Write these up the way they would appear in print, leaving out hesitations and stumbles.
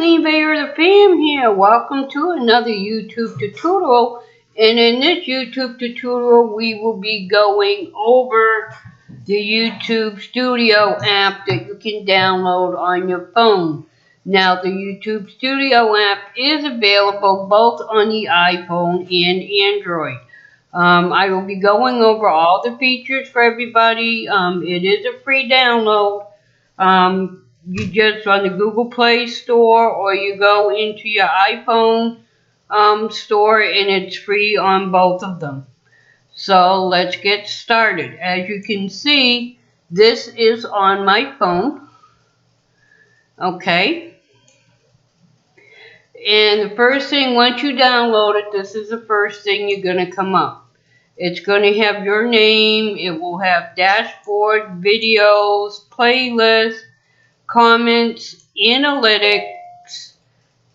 Eileen Veilleux The Fam here. Welcome to another YouTube tutorial. And in this YouTube tutorial, we will be going over the YouTube Studio app that you can download on your phone. Now, the YouTube Studio app is available both on the iPhone and Android. I will be going over all the features for everybody. It is a free download. You just on the Google Play Store or you go into your iPhone store, and it's free on both of them. So let's get started. As you can see, this is on my phone. Okay. And the first thing, once you download it, this is the first thing you're going to come up. It's going to have your name. It will have dashboard, videos, playlists, comments, analytics,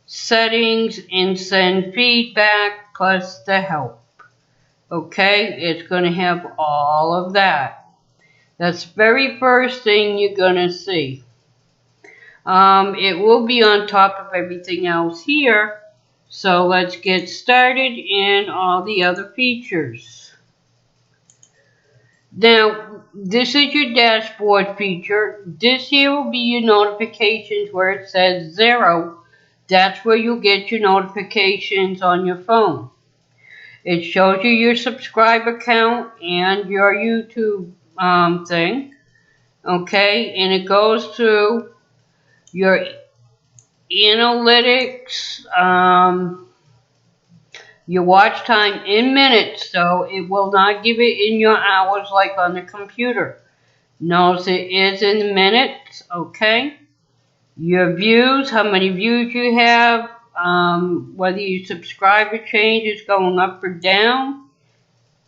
settings, and send feedback, plus the help. Okay, it's going to have all of that. That's the very first thing you're going to see. It will be on top of everything else here. So let's get started in all the other features. Now, this is your dashboard feature. This here will be your notifications where it says 0. That's where you'll get your notifications on your phone. It shows you your subscriber count and your YouTube thing. Okay, and it goes through your analytics, your watch time in minutes, so it will not give it in your hours like on the computer. Notice it is in minutes, okay? Your views, how many views you have, whether your subscriber change is going up or down,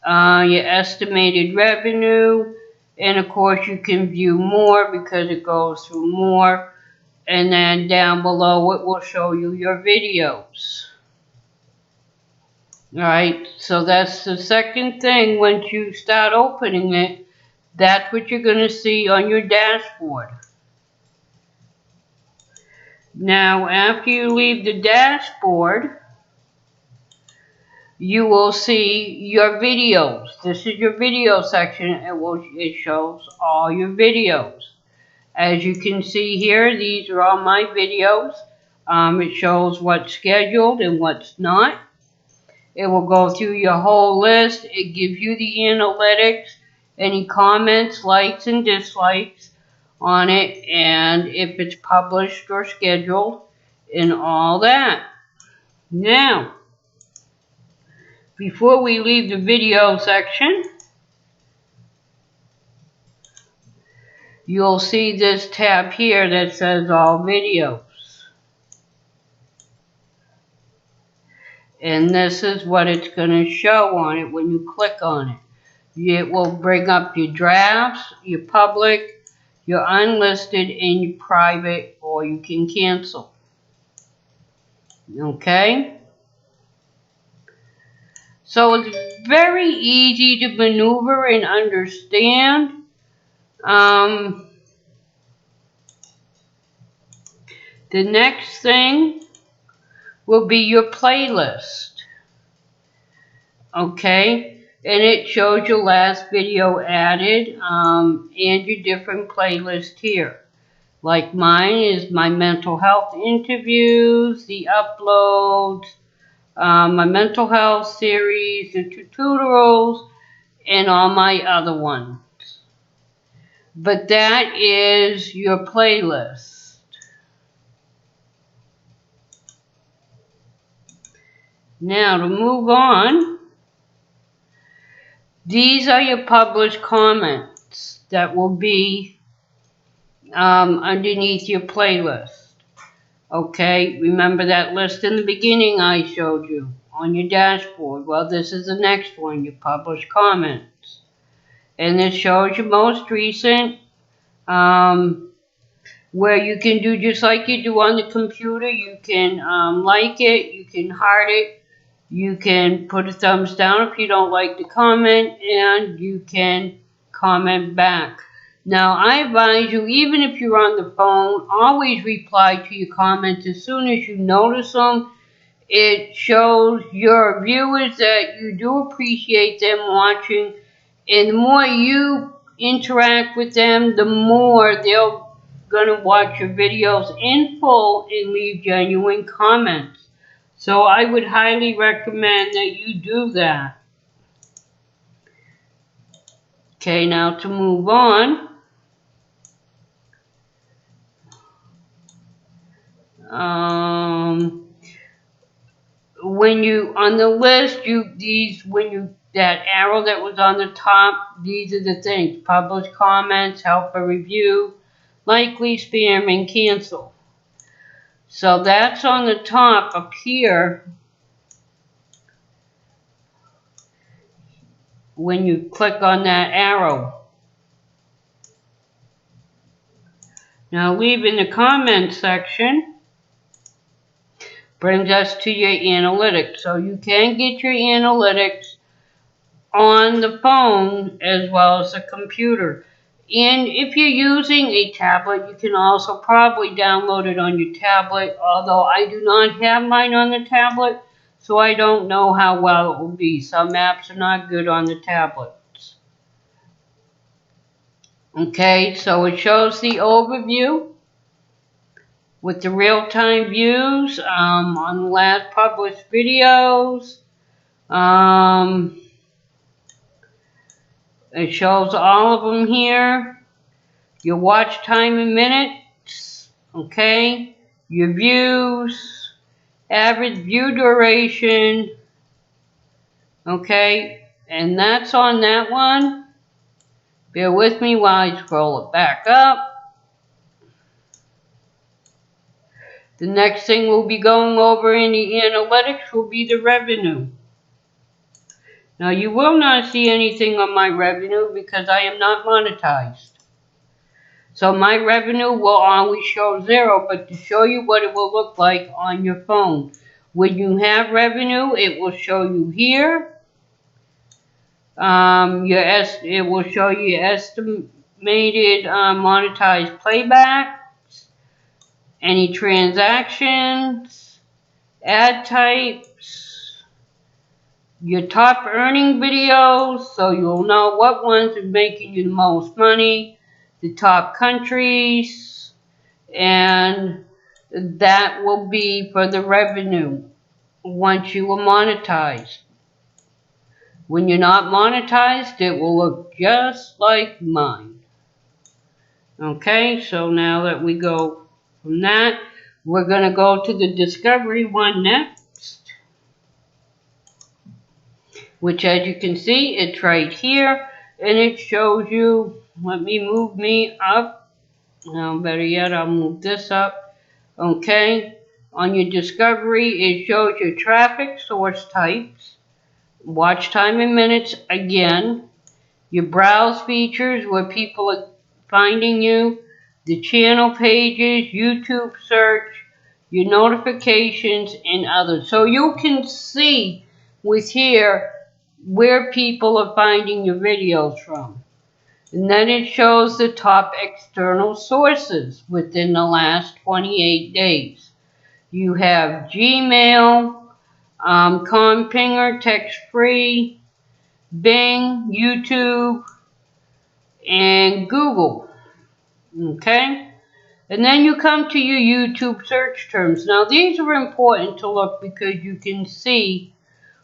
your estimated revenue, and of course you can view more because it goes through more, and then down below it will show you your videos. Alright, so that's the second thing. Once you start opening it, that's what you're going to see on your dashboard. Now, after you leave the dashboard, you will see your videos. This is your video section. It shows all your videos. As you can see here, these are all my videos. It shows what's scheduled and what's not. It will go through your whole list. It gives you the analytics, any comments, likes, and dislikes on it, and if it's published or scheduled, and all that. Now, before we leave the video section, you'll see this tab here that says all videos. And this is what it's going to show on it when you click on it. It will bring up your drafts, your public, your unlisted, and your private, or you can cancel. Okay? So it's very easy to maneuver and understand. The next thing will be your playlist. Okay, and it shows your last video added and your different playlists here. Like mine is my mental health interviews, the uploads, my mental health series, the tutorials, and all my other ones. But that is your playlist. Now to move on, these are your published comments that will be underneath your playlist. Okay, remember that list in the beginning I showed you on your dashboard? Well, this is the next one, your published comments. And this shows your most recent, where you can do just like you do on the computer. You can like it, you can heart it, you can put a thumbs down if you don't like the comment, and you can comment back. Now, I advise you, even if you're on the phone, always reply to your comments as soon as you notice them. It shows your viewers that you do appreciate them watching, and the more you interact with them, the more they're gonna watch your videos in full and leave genuine comments. So I would highly recommend that you do that. Okay, now to move on. When you on the list, that arrow that was on the top, these are the things: publish comments, help a review, likely, spam, and cancel. So that's on the top up here. When you click on that arrow. Now leave in the comments section brings us to your analytics. So you can get your analytics on the phone as well as the computer. And if you're using a tablet, you can also probably download it on your tablet, although I do not have mine on the tablet, so I don't know how well it will be. Some apps are not good on the tablets. Okay, so it shows the overview with the real-time views on the last published videos. It shows all of them here. Your watch time in minutes, okay? Your views, average view duration, okay? And that's on that one. Bear with me while I scroll it back up. The next thing we'll be going over in the analytics will be the revenue. Now you will not see anything on my revenue because I am not monetized. So my revenue will always show 0, but to show you what it will look like on your phone. When you have revenue, it will show you here. It will show you estimated monetized playbacks, any transactions, ad types, your top earning videos, so you'll know what ones are making you the most money, the top countries, and that will be for the revenue once you are monetized. When you're not monetized, it will look just like mine. Okay, so now that we go from that, we're going to go to the discovery one next, which, as you can see, it's right here, and it shows you. Let me move me up. Now, better yet, I'll move this up. Okay, on your discovery, it shows your traffic source types, watch time in minutes again, your browse features where people are finding you, the channel pages, YouTube search, your notifications, and others. So you can see with here where people are finding your videos from. And then it shows the top external sources within the last 28 days. You have Gmail, Compinger, text-free, Bing, YouTube, and Google. Okay? And then you come to your YouTube search terms. Now these are important to look because you can see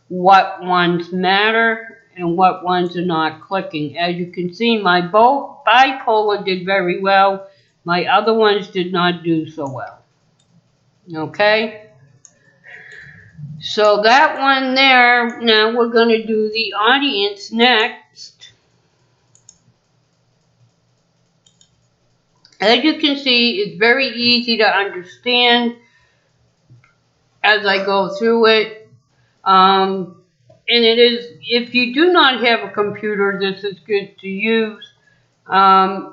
what ones matter and what ones are not clicking. As you can see, my bipolar did very well. My other ones did not do so well. Okay? So that one there, now we're going to do the audience next. As you can see, it's very easy to understand as I go through it. And it is, if you do not have a computer, this is good to use. I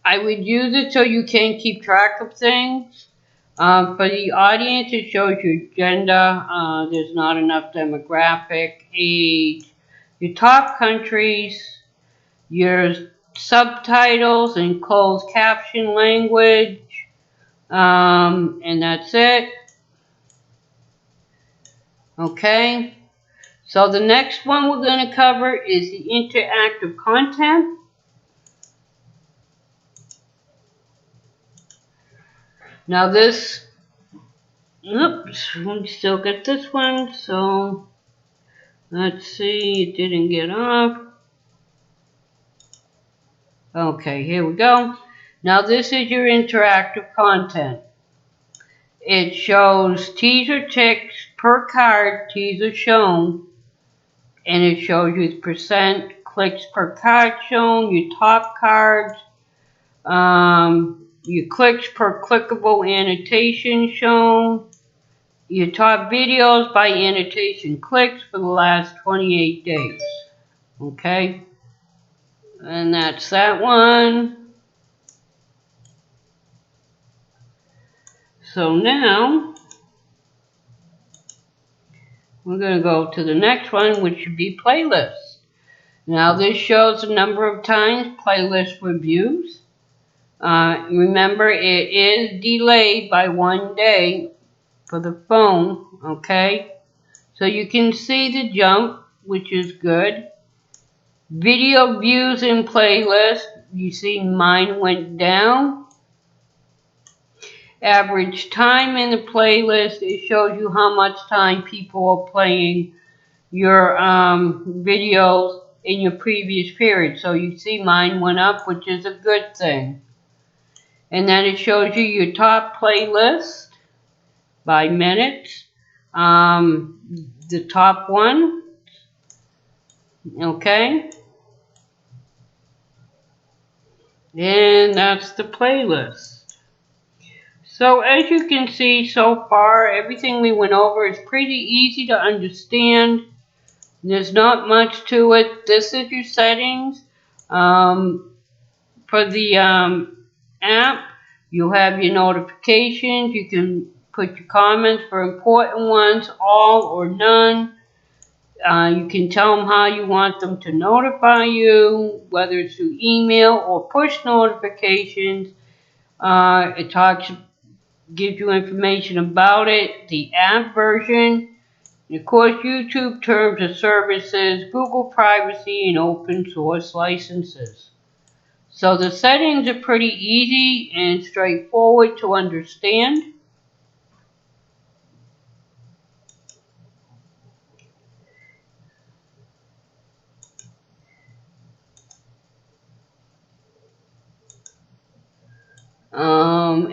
would use it so you can keep track of things. For the audience, it shows your gender. There's not enough demographic, age, your top countries, your subtitles and closed caption language. And that's it. Okay. So the next one we're going to cover is the interactive content. Now this, oops, we still get this one, so let's see, it didn't get off. Okay, here we go. Now this is your interactive content. It shows teaser ticks per card, teaser shown, and it shows you the percent clicks per card shown, your top cards, your clicks per clickable annotation shown, your top videos by annotation clicks for the last 28 days. Okay? And that's that one. So now, we're going to go to the next one, which should be playlists. Now this shows the number of times playlist were views. Remember, it is delayed by 1 day for the phone, okay? So you can see the jump, which is good. Video views in playlist, you see mine went down. Average time in the playlist, it shows you how much time people are playing your videos in your previous period. So you see mine went up, which is a good thing. And then it shows you your top playlist by minutes. The top one. Okay. And that's the playlist. So as you can see so far, everything we went over is pretty easy to understand. There's not much to it. This is your settings. For the app, you have your notifications. You can put your comments for important ones, all or none. You can tell them how you want them to notify you, whether it's through email or push notifications. It gives you information about it, the app version, and of course YouTube terms of services, Google privacy, and open source licenses. So the settings are pretty easy and straightforward to understand.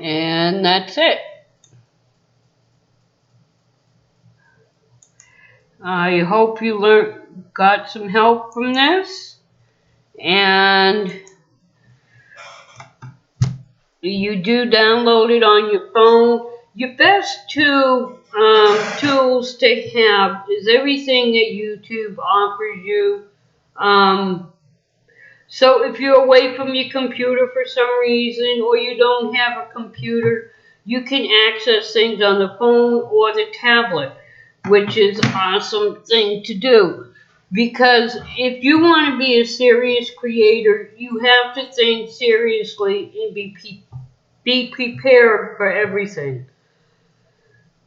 And that's it. I hope you got some help from this, and you do download it on your phone. Your best two tools to have is everything that YouTube offers you. So if you're away from your computer for some reason, or you don't have a computer, you can access things on the phone or the tablet, which is an awesome thing to do. Because if you want to be a serious creator, you have to think seriously and be prepared for everything.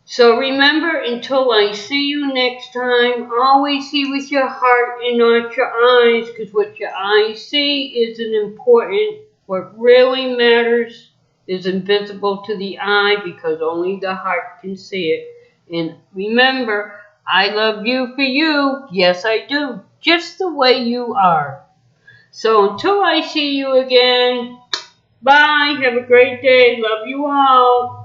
So remember, until I see you next time, always see with your heart and not your eyes, because what your eyes see isn't important. What really matters is invisible to the eye, because only the heart can see it. And remember, I love you for you. Yes, I do. Just the way you are. So until I see you again, bye. Have a great day. Love you all.